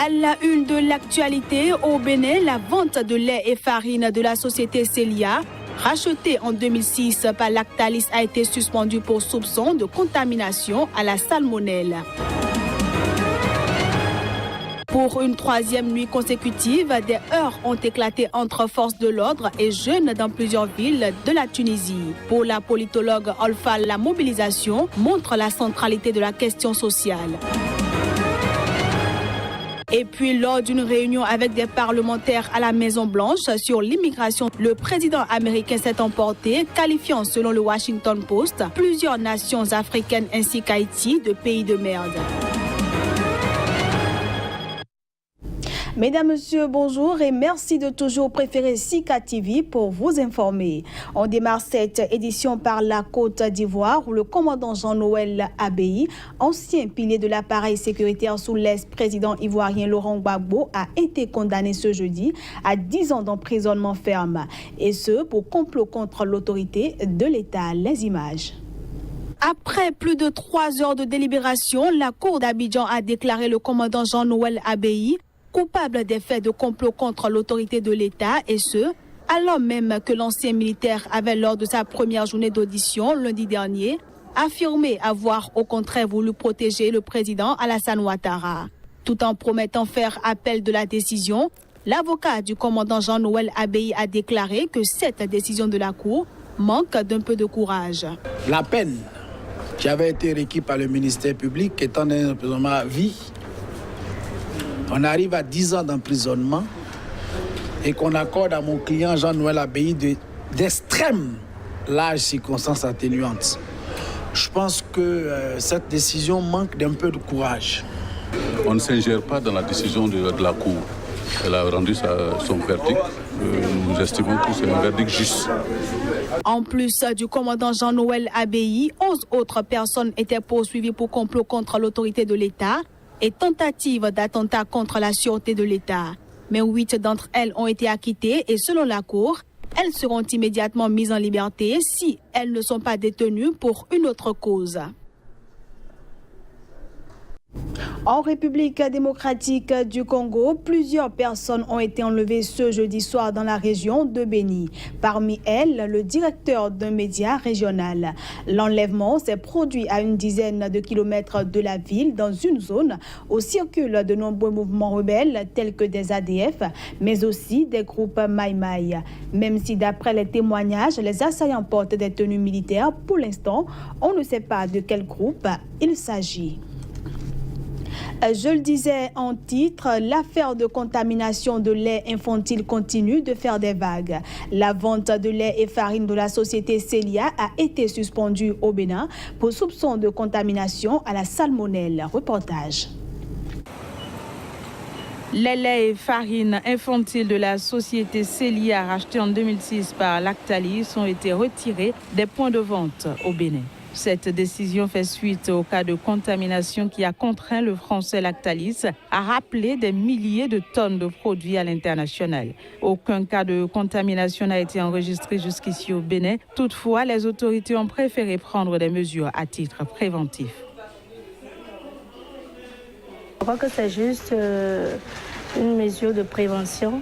À la une de l'actualité, au Bénin, la vente de lait et farine de la société Célia, rachetée en 2006 par Lactalis, a été suspendue pour soupçon de contamination à la salmonelle. Pour une troisième nuit consécutive, des heurts ont éclaté entre forces de l'ordre et jeunes dans plusieurs villes de la Tunisie. Pour la politologue Olfa, la mobilisation montre la centralité de la question sociale. Et puis, lors d'une réunion avec des parlementaires à la Maison-Blanche sur l'immigration, le président américain s'est emporté, qualifiant, selon le Washington Post, plusieurs nations africaines ainsi qu'Haïti de pays de merde. Mesdames, Messieurs, bonjour et merci de toujours préférer Sika TV pour vous informer. On démarre cette édition par la Côte d'Ivoire où le commandant Jean-Noël Abéhi, ancien pilier de l'appareil sécuritaire sous l'ex-président ivoirien Laurent Gbagbo, a été condamné ce jeudi à 10 ans d'emprisonnement ferme. Et ce, pour complot contre l'autorité de l'État. Les images. Après plus de 3 heures de délibération, la Cour d'Abidjan a déclaré le commandant Jean-Noël Abéhi coupable des faits de complot contre l'autorité de l'État, et ce, alors même que l'ancien militaire avait, lors de sa première journée d'audition lundi dernier, affirmé avoir au contraire voulu protéger le président Alassane Ouattara. Tout en promettant faire appel de la décision, l'avocat du commandant Jean-Noël Abéhi a déclaré que cette décision de la Cour manque d'un peu de courage. La peine qui avait été requise par le ministère public étant un emprisonnement à vie, on arrive à 10 ans d'emprisonnement et qu'on accorde à mon client Jean-Noël Abéhi d'extrêmes larges circonstances atténuantes. Je pense que cette décision manque d'un peu de courage. On ne s'ingère pas dans la décision de la Cour. Elle a rendu son verdict. Nous estimons que c'est un verdict juste. En plus du commandant Jean-Noël Abéhi, 11 autres personnes étaient poursuivies pour complot contre l'autorité de l'État et tentative d'attentat contre la sûreté de l'État. Mais 8 d'entre elles ont été acquittées et selon la Cour, elles seront immédiatement mises en liberté si elles ne sont pas détenues pour une autre cause. En République démocratique du Congo, plusieurs personnes ont été enlevées ce jeudi soir dans la région de Béni. Parmi elles, le directeur d'un média régional. L'enlèvement s'est produit à une dizaine de kilomètres de la ville, dans une zone où circulent de nombreux mouvements rebelles tels que des ADF, mais aussi des groupes Maï-Maï. Même si d'après les témoignages, les assaillants portent des tenues militaires, pour l'instant, on ne sait pas de quel groupe il s'agit. Je le disais en titre, l'affaire de contamination de lait infantile continue de faire des vagues. La vente de lait et farine de la société Célia a été suspendue au Bénin pour soupçon de contamination à la salmonelle. Reportage. Les laits et farines infantiles de la société Célia, rachetée en 2006 par Lactalis, ont été retirés des points de vente au Bénin. Cette décision fait suite au cas de contamination qui a contraint le français Lactalis à rappeler des milliers de tonnes de produits à l'international. Aucun cas de contamination n'a été enregistré jusqu'ici au Bénin. Toutefois, les autorités ont préféré prendre des mesures à titre préventif. Je crois que c'est juste une mesure de prévention,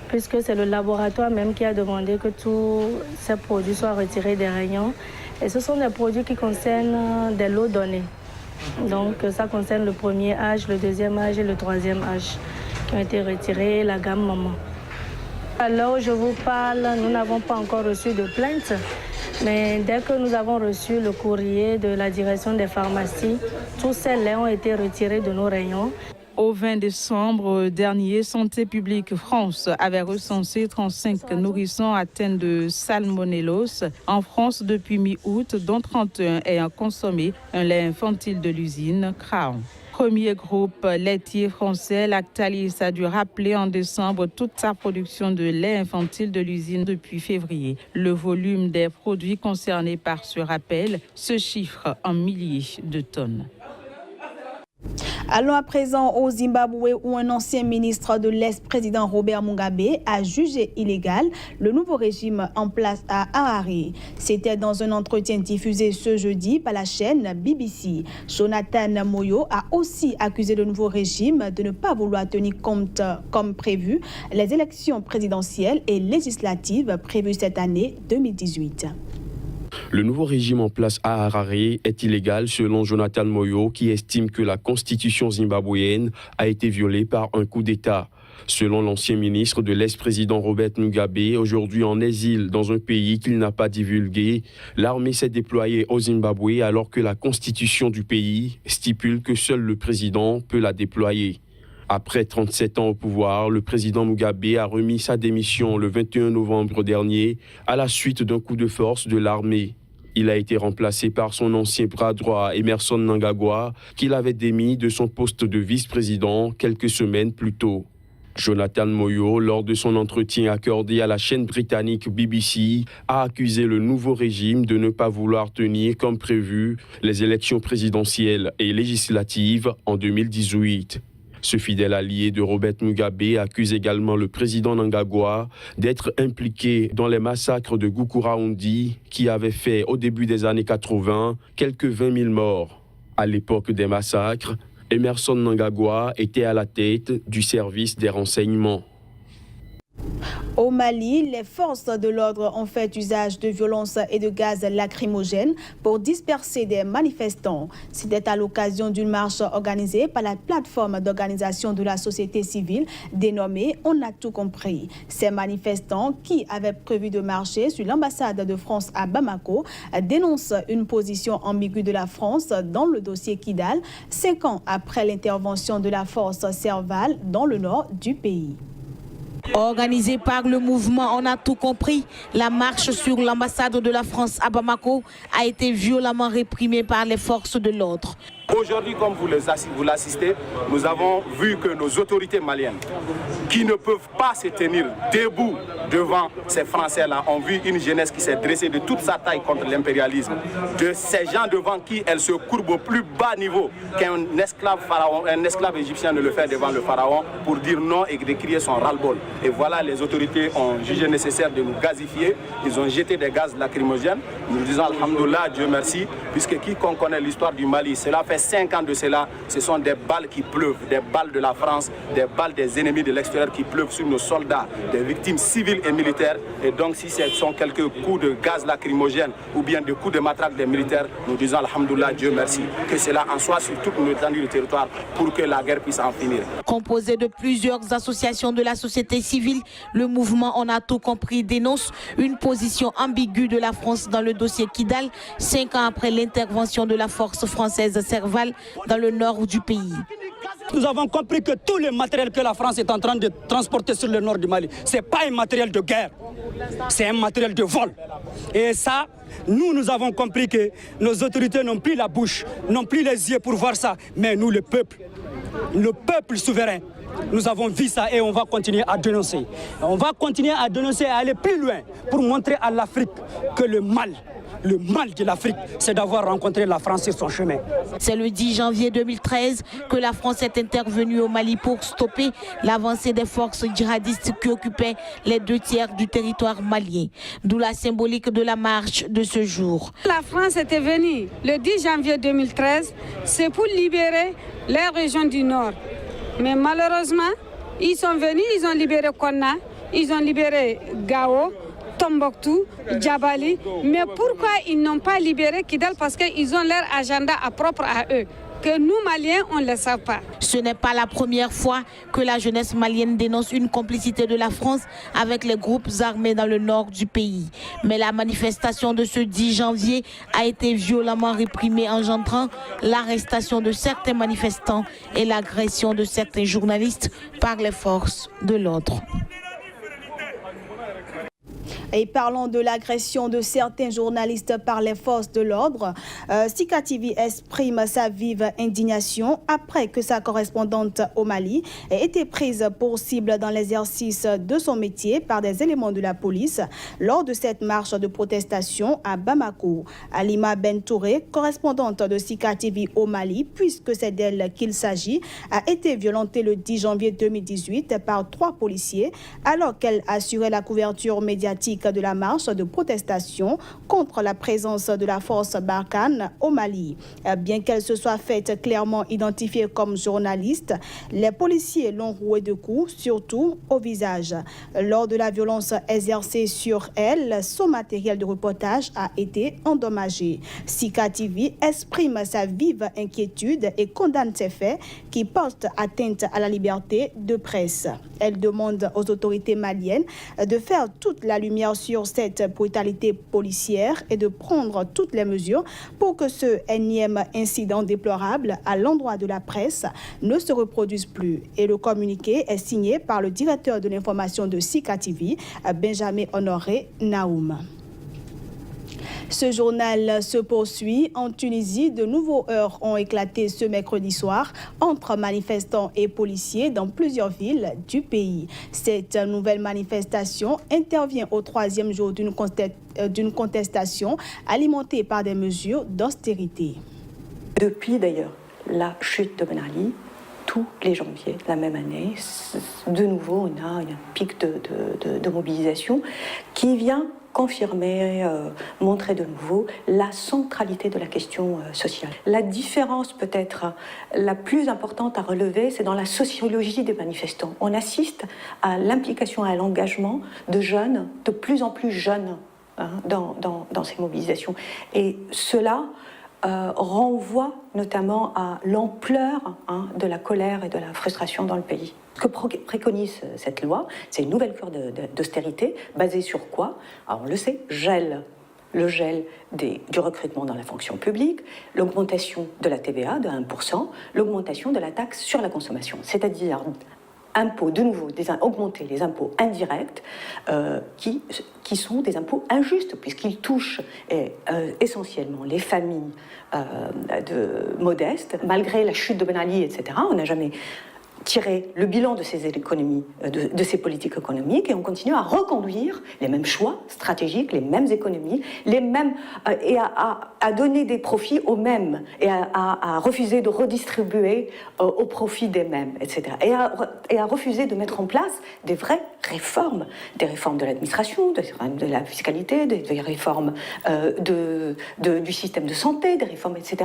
puisque c'est le laboratoire même qui a demandé que tous ces produits soient retirés des rayons. Et ce sont des produits qui concernent des lots donnés. Donc ça concerne le premier âge, le deuxième âge et le troisième âge qui ont été retirés, la gamme maman. Alors je vous parle, nous n'avons pas encore reçu de plainte, mais dès que nous avons reçu le courrier de la direction des pharmacies, tous ces laits ont été retirés de nos rayons. Au 20 décembre dernier, Santé publique France avait recensé 35 nourrissons atteints de salmonellose en France depuis mi-août, dont 31 ayant consommé un lait infantile de l'usine Crown. Premier groupe laitier français, Lactalis a dû rappeler en décembre toute sa production de lait infantile de l'usine depuis février. Le volume des produits concernés par ce rappel se chiffre en milliers de tonnes. Allons à présent au Zimbabwe où un ancien ministre de l'ex-président Robert Mugabe a jugé illégal le nouveau régime en place à Harare. C'était dans un entretien diffusé ce jeudi par la chaîne BBC. Jonathan Moyo a aussi accusé le nouveau régime de ne pas vouloir tenir compte, comme prévu, les élections présidentielles et législatives prévues cette année 2018. Le nouveau régime en place à Harare est illégal selon Jonathan Moyo qui estime que la constitution zimbabwéenne a été violée par un coup d'État. Selon l'ancien ministre de l'ex-président Robert Mugabe, aujourd'hui en exil dans un pays qu'il n'a pas divulgué, l'armée s'est déployée au Zimbabwe alors que la constitution du pays stipule que seul le président peut la déployer. Après 37 ans au pouvoir, le président Mugabe a remis sa démission le 21 novembre dernier à la suite d'un coup de force de l'armée. Il a été remplacé par son ancien bras droit Emmerson Mnangagwa, qu'il avait démis de son poste de vice-président quelques semaines plus tôt. Jonathan Moyo, lors de son entretien accordé à la chaîne britannique BBC, a accusé le nouveau régime de ne pas vouloir tenir comme prévu les élections présidentielles et législatives en 2018. Ce fidèle allié de Robert Mugabe accuse également le président Mnangagwa d'être impliqué dans les massacres de Gukurahundi qui avaient fait au début des années 80 quelques 20 000 morts. À l'époque des massacres, Emmerson Mnangagwa était à la tête du service des renseignements. Au Mali, les forces de l'ordre ont fait usage de violence et de gaz lacrymogène pour disperser des manifestants. C'était à l'occasion d'une marche organisée par la plateforme d'organisation de la société civile dénommée On a tout compris. Ces manifestants qui avaient prévu de marcher sur l'ambassade de France à Bamako dénoncent une position ambiguë de la France dans le dossier Kidal, 5 ans après l'intervention de la force Serval dans le nord du pays. Organisée par le mouvement On a tout compris, la marche sur l'ambassade de la France à Bamako a été violemment réprimée par les forces de l'ordre. Aujourd'hui, comme vous l'assistez, nous avons vu que nos autorités maliennes, qui ne peuvent pas se tenir debout devant ces Français-là, ont vu une jeunesse qui s'est dressée de toute sa taille contre l'impérialisme. De ces gens devant qui elle se courbe au plus bas niveau qu'un esclave pharaon, un esclave égyptien ne le fait devant le pharaon pour dire non et de crier son ras-le-bol. Et voilà, les autorités ont jugé nécessaire de nous gazifier. Ils ont jeté des gaz lacrymogènes. Nous disons alhamdoulilah, Dieu merci, puisque quiconque connaît l'histoire du Mali, cela fait 5 ans de cela, ce sont des balles qui pleuvent, des balles de la France, des balles des ennemis de l'extérieur qui pleuvent sur nos soldats, des victimes civiles et militaires. Et donc si ce sont quelques coups de gaz lacrymogène ou bien des coups de matraque des militaires, nous disons alhamdoulilah, Dieu merci, que cela en soit sur toute l'étendue du territoire pour que la guerre puisse en finir. Composé de plusieurs associations de la société civile, le mouvement On a tout compris dénonce une position ambiguë de la France dans le dossier Kidal, 5 ans après l'intervention de la force française Serval dans le nord du pays. Nous avons compris que tout le matériel que la France est en train de transporter sur le nord du Mali, ce n'est pas un matériel de guerre, c'est un matériel de vol. Et ça, nous avons compris que nos autorités n'ont plus la bouche, n'ont plus les yeux pour voir ça. Mais nous, le peuple souverain, nous avons vu ça et on va continuer à dénoncer. On va continuer à dénoncer et à aller plus loin pour montrer à l'Afrique que le mal de l'Afrique, c'est d'avoir rencontré la France sur son chemin. C'est le 10 janvier 2013 que la France est intervenue au Mali pour stopper l'avancée des forces djihadistes qui occupaient les 2/3 du territoire malien. D'où la symbolique de la marche de ce jour. La France était venue le 10 janvier 2013, c'est pour libérer les régions du Nord. Mais malheureusement, ils sont venus, ils ont libéré Konna, ils ont libéré Gao, Tombouctou, Djabali. Mais pourquoi ils n'ont pas libéré Kidal? Parce qu'ils ont leur agenda propre à eux, que nous Maliens, on ne le sait pas. Ce n'est pas la première fois que la jeunesse malienne dénonce une complicité de la France avec les groupes armés dans le nord du pays. Mais la manifestation de ce 10 janvier a été violemment réprimée, engendrant l'arrestation de certains manifestants et l'agression de certains journalistes par les forces de l'ordre. Et parlons de l'agression de certains journalistes par les forces de l'ordre. Sika TV exprime sa vive indignation après que sa correspondante au Mali ait été prise pour cible dans l'exercice de son métier par des éléments de la police lors de cette marche de protestation à Bamako. Alima Ben Touré, correspondante de Sika TV au Mali, puisque c'est d'elle qu'il s'agit, a été violentée le 10 janvier 2018 par 3 policiers alors qu'elle assurait la couverture médiatique de la marche de protestation contre la présence de la force Barkhane au Mali. Bien qu'elle se soit faite clairement identifiée comme journaliste, les policiers l'ont rouée de coups, surtout au visage. Lors de la violence exercée sur elle, son matériel de reportage a été endommagé. Sika TV exprime sa vive inquiétude et condamne ces faits qui portent atteinte à la liberté de presse. Elle demande aux autorités maliennes de faire toute la lumière sur cette brutalité policière et de prendre toutes les mesures pour que ce énième incident déplorable à l'endroit de la presse ne se reproduise plus. Et le communiqué est signé par le directeur de l'information de Sika TV, Benjamin Honoré Naoum. Ce journal se poursuit. En Tunisie, de nouveaux heurts ont éclaté ce mercredi soir entre manifestants et policiers dans plusieurs villes du pays. Cette nouvelle manifestation intervient au 3e jour d'une contestation alimentée par des mesures d'austérité. Depuis d'ailleurs la chute de Ben Ali, tous les janvier la même année, de nouveau on a un pic de mobilisation qui vient confirmer, montrer de nouveau la centralité de la question sociale. La différence peut-être la plus importante à relever, c'est dans la sociologie des manifestants. On assiste à l'implication et à l'engagement de jeunes, de plus en plus jeunes, dans ces mobilisations. Et cela renvoie notamment à l'ampleur de la colère et de la frustration dans le pays. Ce que préconise cette loi, c'est une nouvelle cure d'austérité basée sur quoi? Alors on le sait, le gel du recrutement dans la fonction publique, l'augmentation de la TVA de 1%, l'augmentation de la taxe sur la consommation, c'est-à-dire augmenter les impôts indirects qui sont des impôts injustes puisqu'ils touchent essentiellement les familles modestes. Malgré la chute de Ben Ali, etc., on n'a jamais tiré le bilan de ces économies, de ces politiques économiques, et on continue à reconduire les mêmes choix stratégiques, les mêmes économies, et à donner des profits aux mêmes, et à refuser de redistribuer au profit des mêmes, etc. Et à refuser de mettre en place des vraies réformes, des réformes de l'administration, de la fiscalité, des réformes du système de santé, des réformes, etc.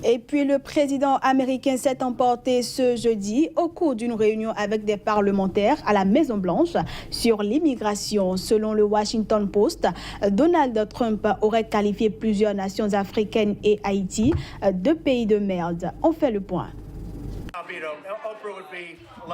Et puis le président américain s'est emporté ce jeudi au cours d'une réunion avec des parlementaires à la Maison-Blanche sur l'immigration. Selon le Washington Post, Donald Trump aurait qualifié plusieurs nations africaines et Haïti de pays de merde. On fait le point.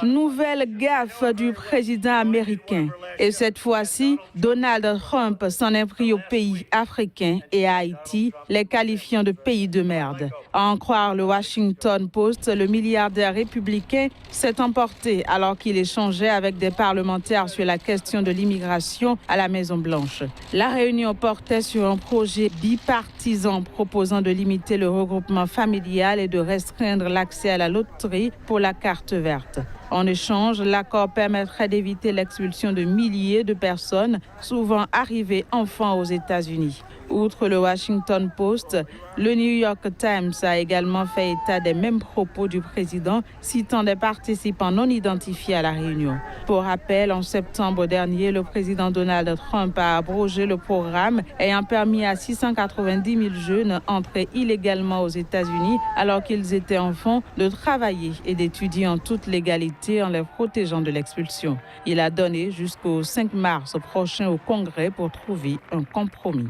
Nouvelle gaffe du président américain. Et cette fois-ci, Donald Trump s'en est pris aux pays africains et à Haïti, les qualifiant de pays de merde. À en croire le Washington Post, le milliardaire républicain s'est emporté alors qu'il échangeait avec des parlementaires sur la question de l'immigration à la Maison-Blanche. La réunion portait sur un projet bipartisan proposant de limiter le regroupement familial et de restreindre l'accès à la loterie pour la carte verte. En échange, l'accord permettrait d'éviter l'expulsion de milliers de personnes, souvent arrivées enfants aux États-Unis. Outre le Washington Post, le New York Times a également fait état des mêmes propos du président, citant des participants non identifiés à la réunion. Pour rappel, en septembre dernier, le président Donald Trump a abrogé le programme ayant permis à 690 000 jeunes entrés illégalement aux États-Unis alors qu'ils étaient enfants de travailler et d'étudier en toute légalité en les protégeant de l'expulsion. Il a donné jusqu'au 5 mars prochain au Congrès pour trouver un compromis.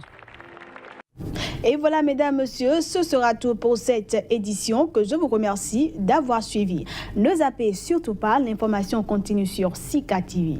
Et voilà, mesdames, messieurs, ce sera tout pour cette édition que je vous remercie d'avoir suivi. Ne zappez surtout pas, l'information continue sur Sika TV.